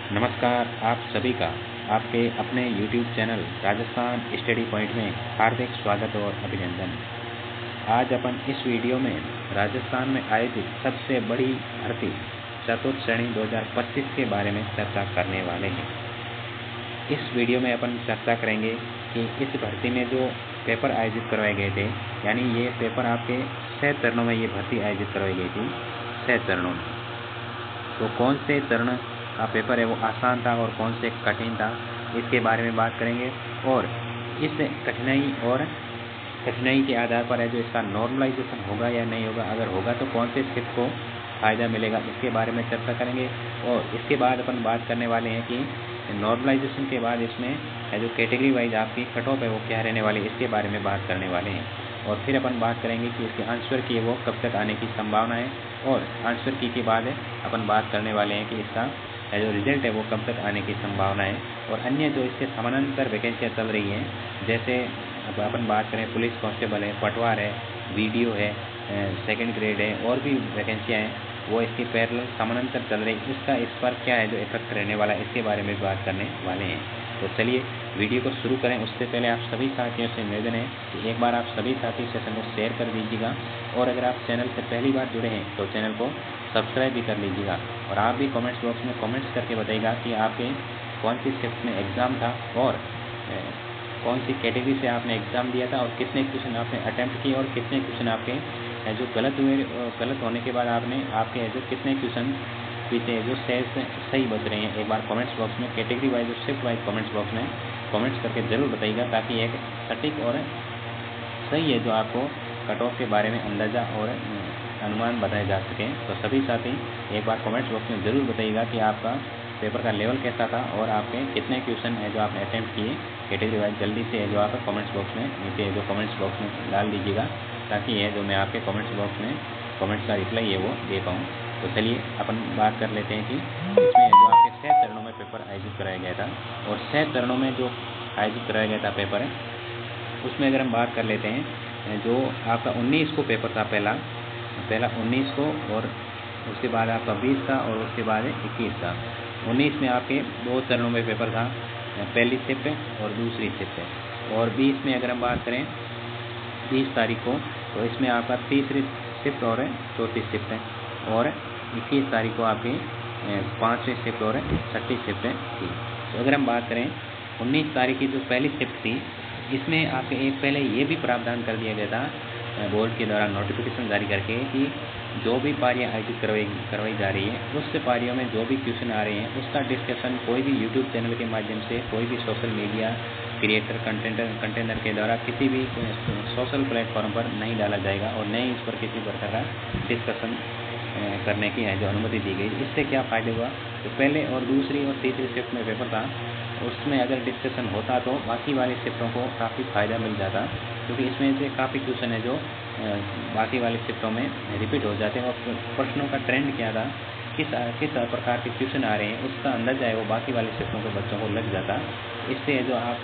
नमस्कार आप सभी का आपके अपने YouTube channel Rajasthan study point में हार्दिक स्वागत और अभिनंदन। आज अपन इस वीडियो में राजस्थान में आयोजित सबसे बड़ी भर्ती चतुर्थ श्रेणी 2025 के बारे में चर्चा करने वाले हैं। इस वीडियो में अपन चर्चा करेंगे कि इस भर्ती में जो पेपर आयोजित करवाए गए थे, यानी ये पेपर आपके 6 चरणों में ये भर्ती आयोजित करवाई गई थी। 6 चरणों में तो कौन से चरण का पेपर है वो आसान था और कौन से कठिन था, इसके बारे में बात करेंगे। और इस कठिनाई के आधार पर है जो इसका नॉर्मलाइजेशन होगा या नहीं होगा, अगर होगा तो कौन से शिफ्ट को फ़ायदा मिलेगा, इसके बारे में चर्चा करेंगे। और इसके बाद अपन बात करने वाले हैं कि नॉर्मलाइजेशन के बाद इसमें जो कैटेगरी वाइज आपकी कट ऑफ है वो क्या रहने वाली है, इसके बारे में बात करने वाले हैं। और फिर अपन बात करेंगे कि इसके आंसर की वो कब तक आने की संभावना है, और आंसर की के बाद अपन बात करने वाले हैं कि इसका जो रिजल्ट है वो कब तक आने की संभावना है। और अन्य जो इसके समानांतर वैकेंसियाँ चल रही हैं, जैसे अब अपन बात करें पुलिस कांस्टेबल है, पटवार है, वीडियो है, सेकंड ग्रेड है, और भी वैकेंसियाँ हैं वो इसकी पैरेलल समानांतर चल रही है। इसका इस पर क्या है जो इफेक्ट रहने वाला है, इसके बारे में बात करने वाले हैं। तो चलिए वीडियो को शुरू करें। उससे पहले आप सभी साथियों से निवेदन है कि एक बार आप सभी साथी सेशन को शेयर कर दीजिएगा, और अगर आप चैनल से पहली बार जुड़े हैं तो चैनल को सब्सक्राइब भी कर लीजिएगा। और आप भी कमेंट्स बॉक्स में कमेंट्स करके बताइएगा कि आपके कौन सी शिफ्ट में एग्ज़ाम था और कौन सी कैटेगरी से आपने एग्ज़ाम दिया था, और कितने क्वेश्चन आपने अटैम्प्ट किए, और कितने क्वेश्चन आपके जो गलत हुए, गलत होने के बाद आपके जो कितने क्वेश्चन पीछे जो सही बच रहे हैं। एक बार कमेंट्स बॉक्स में कैटेगरी वाइज और शिफ्ट वाइज कमेंट्स बॉक्स में कमेंट्स करके ज़रूर बताइएगा, ताकि एक सटीक और सही है जो आपको कट ऑफ के बारे में अंदाज़ा और अनुमान बताए जा सकें। तो सभी साथी एक बार कमेंट्स बॉक्स में ज़रूर बताइएगा कि आपका पेपर का लेवल कैसा था और आपके कितने क्वेश्चन है जो आपने अटैम्प्ट किए कैटेगरी वाइज। जल्दी से है जो आप कमेंट्स बॉक्स में नीचे जो कमेंट्स बॉक्स में डाल दीजिएगा, ताकि ये जो मैं आपके कमेंट्स बॉक्स में कमेंट्स का रिप्लाई है वो दे पाऊँ। तो चलिए अपन बात कर लेते हैं कि इसमें जो आपके 6 चरणों में पेपर आयोजित कराया गया था, और 6 चरणों में जो आयोजित कराया गया था पेपर है, उसमें अगर हम बात कर लेते हैं, जो आपका 19 को पेपर था, पहला 19 को, और उसके बाद आपका 20 था, और उसके बाद 21 था। 19 में आपके 2 चरणों में पेपर था, पहली शिफ्ट और दूसरी शिफ्ट। और 20 में अगर हम बात करें 20 तारीख को, तो इसमें आपका तीसरी शिफ्ट और चौथी शिफ्ट है। और 21 तारीख को आपकी 5वीं शिफ्ट और 6ठी शिफ्ट थी। तो अगर हम बात करें 19 तारीख की जो पहली शिफ्ट थी, इसमें आपके एक पहले ये भी प्रावधान कर दिया गया था बोर्ड के द्वारा नोटिफिकेशन जारी करके कि जो भी पारियाँ आयोजित करवाई जा रही है, उस पारियों में जो भी क्वेश्चन आ रहे हैं उसका डिस्कशन कोई भी यूट्यूब चैनल के माध्यम से, कोई भी सोशल मीडिया क्रिएटर कंटेनर के द्वारा किसी भी सोशल प्लेटफॉर्म पर नहीं डाला जाएगा, और न ही इस पर किसी प्रकार का डिस्कशन करने की है जो अनुमति दी गई। इससे क्या फ़ायदा हुआ, तो पहले और दूसरी और तीसरी शिफ्ट में पेपर था, उसमें अगर डिस्कशन होता तो बाकी वाली शिफ्टों को काफ़ी फ़ायदा मिल जाता, क्योंकि इसमें से काफ़ी क्वेश्चन है जो बाकी वाली शिफ्टों में रिपीट हो जाते हैं, और प्रश्नों का ट्रेंड क्या था, किस प्रकार के क्वेश्चन आ रहे हैं, उसका अंदाजा है वो बाकी वाली शिफ्टों के बच्चों को लग जाता। इससे जो आप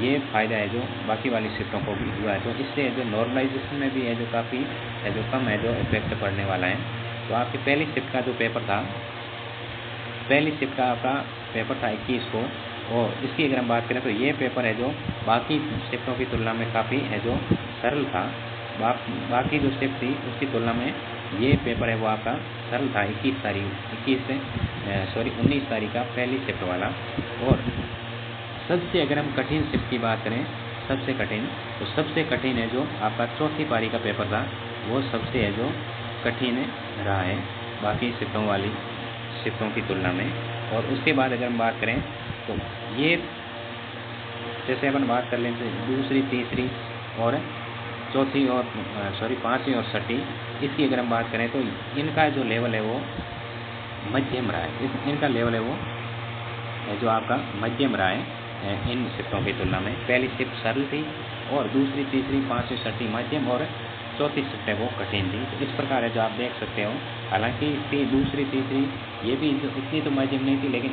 ये फ़ायदा है जो बाकी वाली शिफ्टों को भी हुआ है, तो इससे जो नॉर्मलाइजेशन में भी है जो काफ़ी है जो कम है जो इफेक्ट पड़ने वाला है। तो आपकी पहली शिफ्ट का जो पेपर था, पहली शिफ्ट का आपका पेपर था 21 को, और इसकी अगर हम बात करें तो ये पेपर है जो बाकी शिफ्टों की तुलना में काफ़ी है जो सरल था। बाकी जो शिफ्ट थी उसकी तुलना में ये पेपर है वो आपका सरल था। 19 तारीख का पहली शिफ्ट वाला। और सबसे अगर हम कठिन शिफ्ट की बात करें, सबसे कठिन है जो आपका चौथी पारी का पेपर था, वो सबसे है जो कठिन रहा है बाकी शिफ्टों की तुलना में। और उसके बाद अगर हम बात करें तो ये जैसे अपन बात कर लें तो दूसरी, तीसरी और चौथी और 5वीं और 6ठी, इसकी अगर हम बात करें तो इनका जो लेवल है वो मध्यम रहा है। इनका लेवल है वो जो आपका मध्यम रहा है इन शिफ्टों की तुलना में। पहली शिफ्ट सरल थी, और दूसरी, तीसरी, 5वीं, 6ठी मध्यम, और चौथी शिफ्ट है वो कठिन थी। तो इस प्रकार है जो आप देख सकते हो। हालांकि दूसरी, तीसरी ये भी इतनी तो मध्यम नहीं थी, लेकिन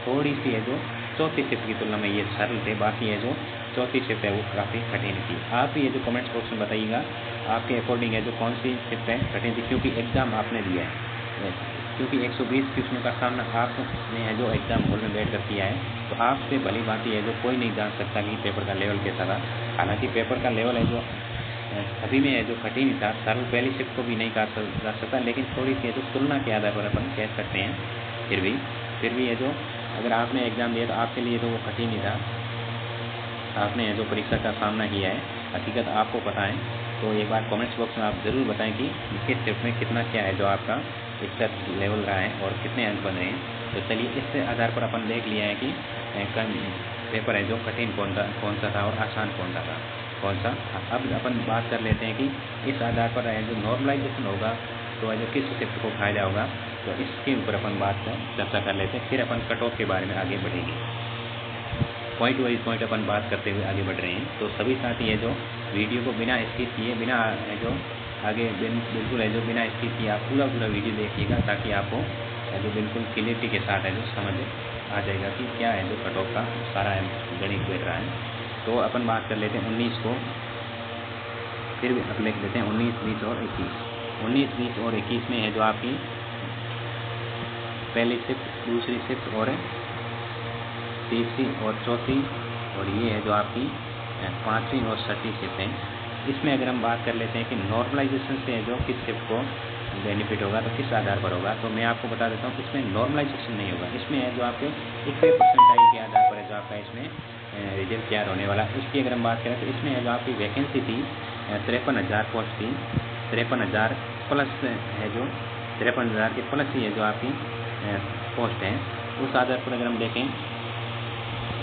थोड़ी सी है जो चौथी शिफ्ट की तुलना में ये सरल थे। बाकी है जो चौथी शिफ्ट है वो काफ़ी कठिन थी। आप ये जो कमेंट्स बॉक्स में बताइएगा आपके अकॉर्डिंग है जो कौन सी शिफ्ट है कठिन थी, क्योंकि एग्ज़ाम आपने दिया है। क्योंकि 120 क्वेश्चनों का सामना आपने है जो एग्जाम हॉल में बैठ कर किया है, तो आपसे भली बात है जो कोई नहीं जान सकता कि पेपर का लेवल कैसा था। हालांकि पेपर का लेवल है जो सभी में है जो कठिन ही था, सरल पहली शिफ्ट को भी नहीं कर जा सकता, लेकिन थोड़ी सी है जो तुलना के आधार पर अपन कह सकते हैं। फिर भी है जो अगर आपने एग्ज़ाम दिया तो आपके लिए तो वो कठिन ही था, आपने जो परीक्षा का सामना किया है, हकीकत आपको पता है। तो एक बार कमेंट्स बॉक्स में आप ज़रूर बताएं कि किस शिफ्ट में कितना क्या है जो आपका इसका लेवल रहा है और कितने अंक बन रहे हैं। तो चलिए इस आधार पर अपन देख लिया है कि पेपर है जो कठिन कौन सा था और आसान कौन सा। अब अपन बात कर लेते हैं कि इस आधार पर है जो नॉर्मलाइजेशन होगा तो जो किस शिफ्ट को फायदा होगा, तो इसके ऊपर अपन चर्चा कर लेते हैं। फिर अपन कट ऑफ के बारे में आगे बढ़ेंगे। पॉइंट वाइज पॉइंट अपन बात करते हुए आगे बढ़ रहे हैं। तो सभी साथी है जो वीडियो को बिना स्किप किए बिना है जो आगे बिल्कुल है जो बिना स्किप किए आप पूरा वीडियो देखिएगा, ताकि आपको जो बिल्कुल क्लियरिटी के साथ है जो समझ आ जाएगा कि क्या है जो कट ऑफ का सारा गणित बैठ रहा है। तो अपन बात कर लेते हैं 19 को, फिर अब लिख लेते हैं 19, 20 और 21। 19, 20 और 21 में है जो आपकी पहली शिफ्ट, दूसरी शिफ्ट और तीसरी और चौथी, और ये है जो आपकी पाँचवीं और छठी शिफ्ट है। इसमें अगर हम बात कर लेते हैं कि नॉर्मलाइजेशन से जो किस शिफ्ट को बेनिफिट होगा तो किस आधार पर होगा, तो मैं आपको बता देता हूँ इसमें नॉर्मलाइजेशन नहीं होगा। इसमें है जो आपके 21 परसेंटाइल के आधार पर है जो आपका इसमें रिजल्ट तैयार होने वाला। इसकी अगर हम बात करें तो इसमें है जो आपकी वैकेंसी थी 53,000 पोस्ट थी, 53,000 प्लस है जो 53,000 के प्लस ही है जो आपकी पोस्ट है। उस आधार पर अगर हम देखें,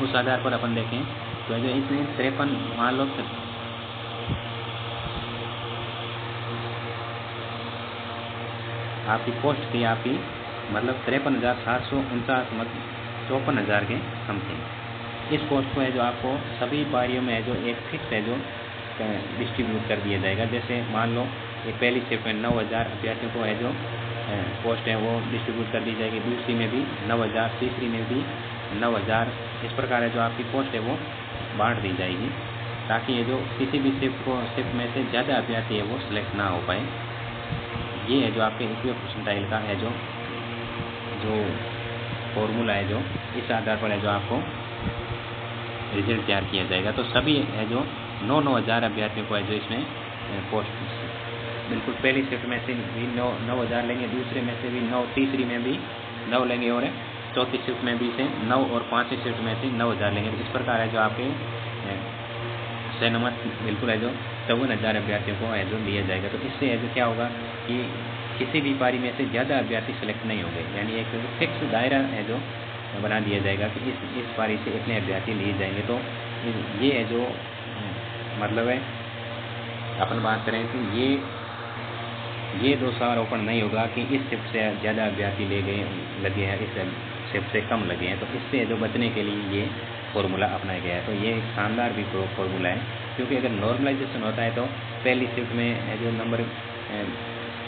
उस आधार पर अपन देखें तो जो इसमें 53 मान लो आपकी पोस्ट थी आपकी मतलब 53,749 मतलब 54,000 के समथिंग। इस पोस्ट को है जो आपको सभी पारियों में है जो एक फिक्स है जो डिस्ट्रीब्यूट कर दिया जाएगा। जैसे मान लो एक पहली शिफ्ट में 9,000 अभ्यर्थियों को है जो पोस्ट है वो डिस्ट्रीब्यूट कर दी जाएगी, दूसरी में भी 9,000, तीसरी में भी 9,000। इस प्रकार है जो आपकी पोस्ट है वो बांट दी जाएगी, ताकि ये जो किसी भी शिफ्ट में से ज़्यादा अभ्यर्थी है वो सिलेक्ट ना हो पाए। ये है जो आपके 21 परसेंटाइल का है जो फॉर्मूला है, जो इस आधार पर है जो आपको रिजल्ट तैयार किया जाएगा। तो सभी है जो 9,000 अभ्यर्थियों को है जो इसमें पोस्ट बिल्कुल पहली शिफ्ट में से भी 9,000 लेंगे, दूसरे में से भी 9, तीसरी में भी 9 लेंगे और चौथी शिफ्ट में भी से 9 और पाँचवीं शिफ्ट में से 9,000 लेंगे। इस प्रकार है जो आपके सैनमत बिल्कुल है जो 54,000 अभ्यर्थियों को है जो दिया जाएगा। तो इससे है जो क्या होगा कि किसी भी पारी में से ज़्यादा अभ्यर्थी सेलेक्ट नहीं होंगे, यानी एक फिक्स दायरा है जो बना दिया जाएगा कि इस पारी से इतने अभ्यर्थी लिए जाएंगे। तो ये है जो मतलब है अपन बात करें कि ये दोषारोपण नहीं होगा कि इस शिफ्ट से ज़्यादा अभ्यर्थी लगे हैं, इस शिफ्ट से कम लगे हैं। तो इससे जो बचने के लिए ये फॉर्मूला अपनाया गया है। तो ये एक शानदार भी फॉर्मूला है, क्योंकि अगर नॉर्मलाइजेशन होता है तो पहली शिफ्ट में जो नंबर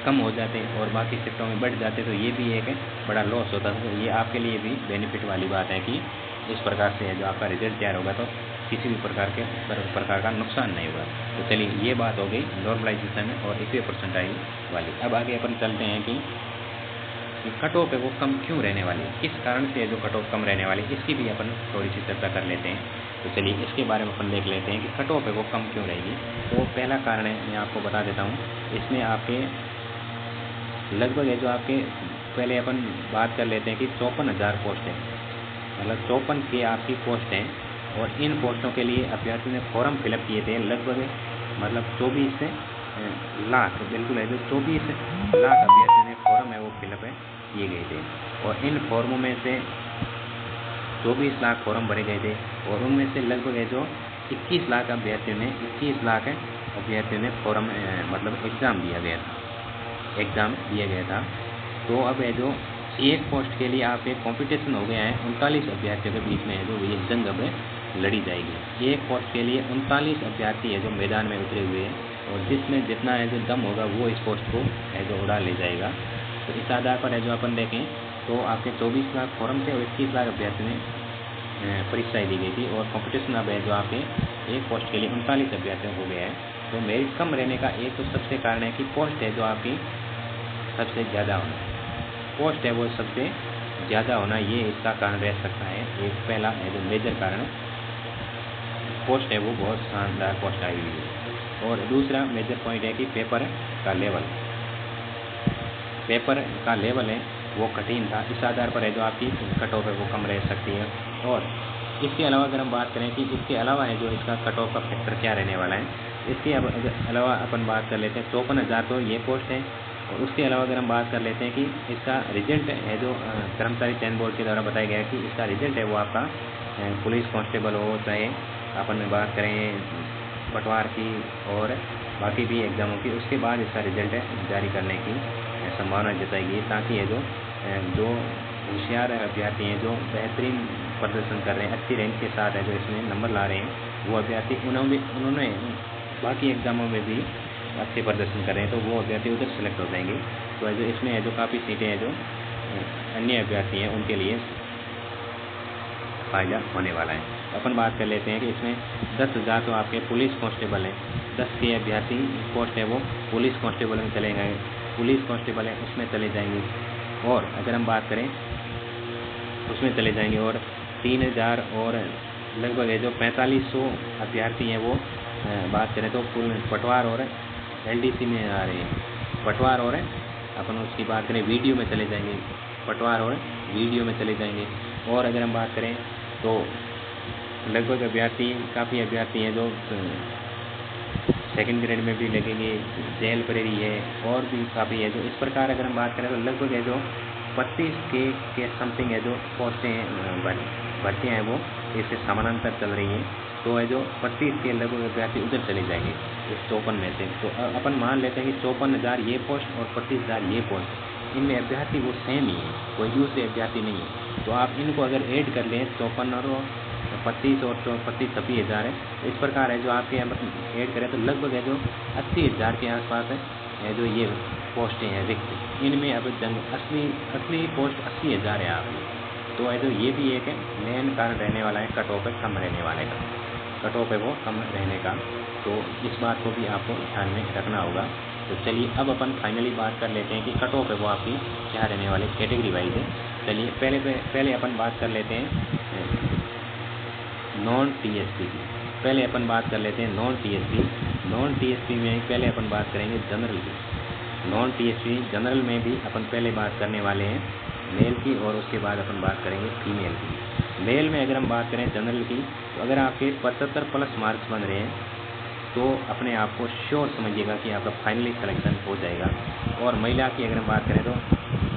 कम हो जाते और बाकी शिफ्टों में बढ़ जाते, तो ये भी एक बड़ा लॉस होता है। तो ये आपके लिए भी बेनिफिट वाली बात है कि इस प्रकार से है जो आपका रिजल्ट तैयार होगा तो किसी भी प्रकार का नुकसान नहीं होगा। तो चलिए ये बात हो गई नॉर्मलाइजेशन और 21 परसेंटाइल वाली। अब आगे अपन चलते हैं कि कट ऑफ है वो कम क्यों रहने वाली है, किस कारण से जो कट ऑफ कम रहने वाली है, इसकी भी अपन थोड़ी सी चर्चा कर लेते हैं। तो चलिए इसके बारे में अपन देख लेते हैं कि कट ऑफ है वो कम क्यों रहेगी। तो पहला कारण है, मैं आपको बता देता हूँ, इसमें आपके लगभग है जो आपके पहले अपन बात कर लेते हैं कि 54,000 पोस्ट है, मतलब 54 की आपकी पोस्ट है, और इन पोस्टों के लिए अभ्यर्थियों ने फॉर्म फिलअप किए थे लगभग मतलब 24 लाख, बिल्कुल है जो 24 लाख अभ्यर्थियों ने फॉर्म है वो फिलअप किए गए थे, और इन फॉर्मों में से 24 लाख फॉर्म भरे गए थे, और उनमें से लगभग है जो 21 लाख अभ्यर्थियों ने फॉर्म मतलब एग्ज़ाम दिया गया था। तो अब है जो एक पोस्ट के लिए आप एक कंपटीशन हो गया है, 39 अभ्यर्थियों के बीच में है जो ये जंग अब लड़ी जाएगी। एक पोस्ट के लिए 39 अभ्यर्थी है जो मैदान में उतरे हुए हैं, और जिसमें जितना है जो दम होगा वो इस पोस्ट को है जो उड़ा ले जाएगा। तो इस आधार पर है जो अपन देखें तो आपके 24 लाख फॉर्म थे और 21 लाख अभ्यर्थियों ने परीक्षाएँ दी गई थी, और कंपटीशन अब है जो आपके एक पोस्ट के लिए 39 अभ्यर्थियों हो गया है। तो मेरिट कम रहने का एक तो सबसे कारण है कि पोस्ट है जो आपकी सबसे ज़्यादा होना है। पोस्ट है वो सबसे ज़्यादा होना, ये इसका कारण रह सकता है। एक पहला है जो मेजर कारण, पोस्ट है वो बहुत शानदार पोस्ट आई हुई है। और दूसरा मेजर पॉइंट है कि पेपर का लेवल है वो कठिन था, इस आधार पर है जो आपकी कट ऑफ है वो कम रह सकती है। और इसके अलावा अगर हम बात करें कि इसके अलावा है जो इसका कट ऑफ का फैक्टर क्या रहने वाला है, इसके अलावा अपन बात कर लेते हैं 54,000 तो ये पोस्ट है। और उसके अलावा अगर हम बात कर लेते हैं कि इसका रिजल्ट है जो कर्मचारी चयन बोर्ड के द्वारा बताया गया है कि इसका रिजल्ट है वो आपका पुलिस कांस्टेबल हो, चाहे अपन बात करें पटवार की और बाकी भी एग्जामों की, उसके बाद इसका रिजल्ट जारी करने की संभावना जताई, ताकि ये जो होशियार अभ्यर्थी हैं, जो बेहतरीन प्रदर्शन कर रहे हैं, अच्छी रैंक के साथ है जो इसमें नंबर ला रहे हैं, वो अभ्यर्थी उन्होंने बाकी एग्जामों में भी अच्छे प्रदर्शन कर रहे हैं, तो वो अभ्यर्थी उधर सेलेक्ट हो जाएंगे। तो जो इसमें है जो काफ़ी सीटें हैं जो अन्य अभ्यर्थी हैं उनके लिए फायदा होने वाला है। अपन बात कर लेते हैं कि इसमें 10,000 तो आपके पुलिस कांस्टेबल हैं, 10 के अभ्यर्थी पोस्ट है वो पुलिस कांस्टेबल में चले गए, पुलिस कांस्टेबल है उसमें चले जाएंगे। और अगर हम बात करें उसमें चले जाएंगे, और 3,000 और लगभग है जो 4500 अभ्यर्थी हैं वो बात करें तो पटवार और LDC में आ रहे हैं। पटवार और अपन उसकी बात करें वीडियो में चले जाएंगे, पटवार और वीडियो में चले जाएंगे। और अगर हम बात करें तो लगभग अभ्यर्थी काफ़ी अभ्यर्थी हैं जो सेकंड ग्रेड में भी लगेंगे, जेल प्रेरी है और भी काफ़ी है। जो इस प्रकार अगर हम बात करें तो लगभग है जो 25 के समथिंग है जो पोस्टें भर्तियाँ हैं वो इससे समानांतर चल रही हैं। तो है जो 25 के लगभग अभ्यर्थी उधर चले जाएंगे इस 54 में से। तो अपन मान लेते हैं कि 54,000 ये पोस्ट और 25,000 ये पोस्ट, इनमें अभ्यर्थी वो सेम ही है, कोई दूसरे अभ्यर्थी नहीं है। तो आप इनको अगर ऐड कर लें 54 और 25 और 26,000 है, इस प्रकार है जो आपके ऐड करें तो लगभग है जो 80,000 के आसपास है जो ये पोस्टें हैं रिक्त। इनमें अब असली पोस्ट 80,000 है आपकी। तो है जो ये भी एक मेन कारण रहने वाला है कट ऑफ कम रहने वाले का, कट ऑफ है वो कम रहने का। तो इस बात को भी आपको ध्यान में रखना होगा। तो चलिए अब अपन फाइनली बात कर लेते हैं कि कट ऑफ है वो आपकी क्या रहने वाली कैटेगरी वाइज है। चलिए पहले अपन बात कर लेते हैं नॉन TSP की। पहले अपन बात कर लेते हैं नॉन TSP में पहले अपन बात करेंगे जनरल की। नॉन TSP जनरल में भी अपन पहले बात करने वाले हैं मेल की, और उसके बाद अपन बात करेंगे फीमेल की। मेल में अगर हम बात करें जनरल की, तो अगर आपके 75 प्लस मार्क्स बन रहे हैं तो अपने आप को श्योर समझिएगा कि आपका फाइनली सिलेक्शन हो जाएगा। और महिला की अगर हम बात करें तो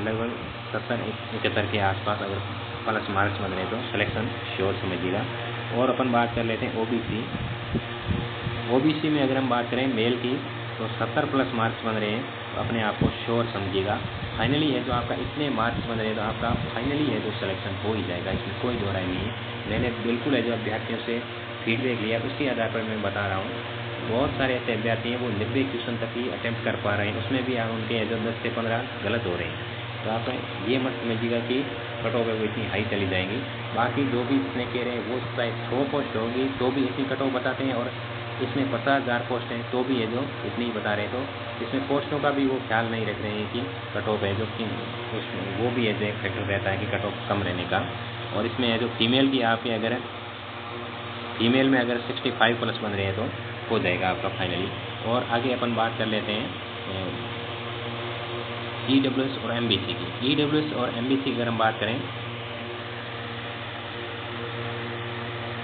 लगभग 70-71 के आसपास अगर प्लस मार्क्स बन रहे हैं तो सिलेक्शन श्योर समझिएगा। और अपन बात कर लेते हैं OBC में अगर हम बात करें मेल की तो 70 प्लस मार्क्स बन रहे हैं तो अपने आप को श्योर समझिएगा। फाइनली है जो आपका इतने मार्क्स बन रहे हैं तो आपका फाइनली है जो सिलेक्शन हो ही जाएगा, इसमें कोई दो राय नहीं है। मैंने बिल्कुल है जो अभ्यर्थियों से फीडबैक लिया उसके आधार पर मैं बता रहा हूँ। बहुत सारे ऐसे अभ्यर्थी हैं वो 90 क्वेश्चन तक ही अटैम्प्ट कर पा रहे हैं, उसमें भी उनके जो 10 से 15 गलत हो रहे हैं। तो आप ये मत समझिएगा कि कट ऑफ है वो इतनी हाई चली जाएंगी। बाकी जो भी इसमें कह रहे हैं वो चाहे 100 पोस्ट होगी तो भी इतनी कट ऑफ बताते हैं, और इसमें 50,000 पोस्ट हैं तो भी है जो इतनी ही बता रहे हैं। तो इसमें पोस्टों का भी वो ख्याल नहीं रख रहे हैं कि कट ऑफ है जो कि उसमें वो भी है जो एक फैक्टर रहता है कि कट ऑफ कम रहने का। और इसमें है जो फीमेल की आपके अगर फीमेल में अगर 65 प्लस बन रहे हैं तो हो जाएगा आपका फाइनली। और आगे अपन बात कर लेते हैं EWS और MBC की। EWS और MBC की अगर हम बात करें,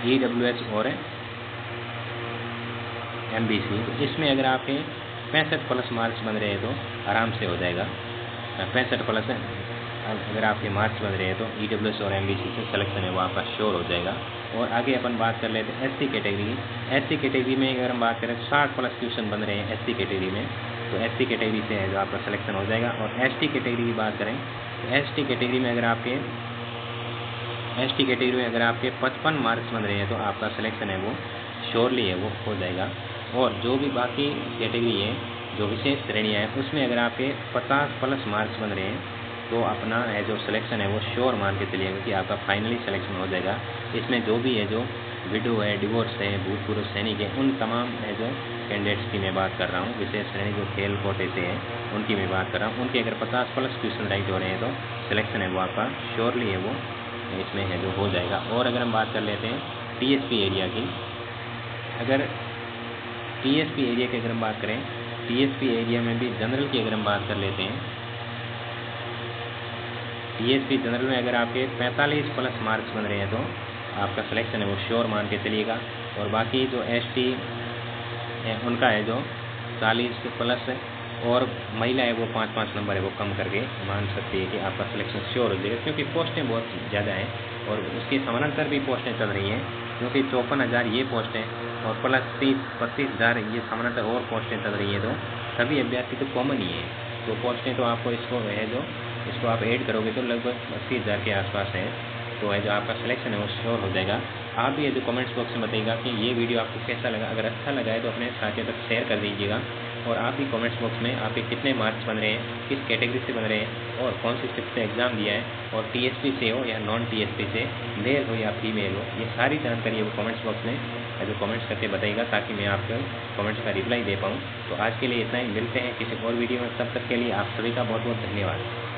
EWS और MBC तो इसमें अगर आपके 65 प्लस मार्क्स बन रहे हैं तो आराम से हो जाएगा। 65 प्लस अगर आपके मार्क्स बन रहे हैं तो EWS और MBC से सिलेक्शन है वो आपका श्योर हो जाएगा। और आगे अपन बात कर लेते हैं SC कैटेगरी की। SC कैटेगरी में अगर हम बात करें 60 प्लस क्वेश्चन बन रहे हैं SC कैटेगरी में, तो SC कैटेगरी से है जो आपका सिलेक्शन हो जाएगा। और ST कैटेगरी की बात करें तो ST कैटेगरी में अगर आपके 55 मार्क्स बन रहे हैं तो आपका सिलेक्शन है वो श्योरली है वो हो जाएगा। और जो भी बाकी कैटेगरी है जो विशेष श्रेणियाँ हैं उसमें अगर आपके 50 प्लस मार्क्स बन रहे हैं तो अपना है जो सिलेक्शन है वो श्योर मान के चलिएगा कि आपका फाइनली सिलेक्शन हो जाएगा। इसमें जो भी है जो विडो है, डिवोर्स है, भूतपूर्व सैनिक है, उन तमाम है जो कैंडिडेट्स की मैं बात कर रहा हूँ। विशेष श्रेणी जो खेल कोटे से है उनकी मैं बात कर रहा हूँ। उनके अगर 50+ क्वेश्चन राइट हो रहे हैं तो सिलेक्शन है वो आपका श्योरली है वो इसमें है जो हो जाएगा। और अगर हम बात कर लेते हैं टीएसपी एरिया की, अगर टीएसपी एरिया की अगर हम बात करें, टीएसपी एरिया में भी जनरल की अगर हम बात कर लेते हैं, टीएसपी जनरल में अगर आपके 45+ मार्क्स बन रहे हैं तो आपका सिलेक्शन है वो श्योर मान के चलिएगा। और बाकी जो एसटी है उनका है जो 40+ और महिला है वो 5-5 नंबर है वो कम करके मान सकती है कि आपका सिलेक्शन श्योर हो जाएगा, क्योंकि पोस्टें बहुत ज़्यादा हैं और उसके समानांतर भी पोस्टें चल रही हैं, क्योंकि 54,000 ये पोस्ट हैं और प्लस 30-25,000 ये समानांतर और पोस्टें चल रही हैं। तो सभी अभ्यर्थी तो कॉमन ही है, तो पोस्टें तो आपको इसको है जो इसको आप ऐड करोगे तो लगभग 80,000 के आसपास है, तो है जो आपका सिलेक्शन है वो श्योर हो जाएगा। आप भी ये जो कमेंट्स बॉक्स में बताइएगा कि ये वीडियो आपको कैसा लगा। अगर अच्छा लगा है तो अपने साथियों तक शेयर कर दीजिएगा। और आप भी कमेंट्स बॉक्स में आपके कितने मार्क्स बन रहे हैं, किस कैटेगरी से बन रहे हैं और कौन सी शिफ्ट से एग्ज़ाम दिया है, और टीएसपी से हो या नॉन टीएसपी से, मेल हो या फीमेल हो, ये सारी जानकारी वो कमेंट्स बॉक्स में जो कमेंट्स करके बताइएगा ताकि मैं आपके कमेंट्स का रिप्लाई दे पाऊँ। तो आज के लिए इतना ही, मिलते हैं किसी और वीडियो में, तब तक के लिए आप सभी का बहुत बहुत धन्यवाद।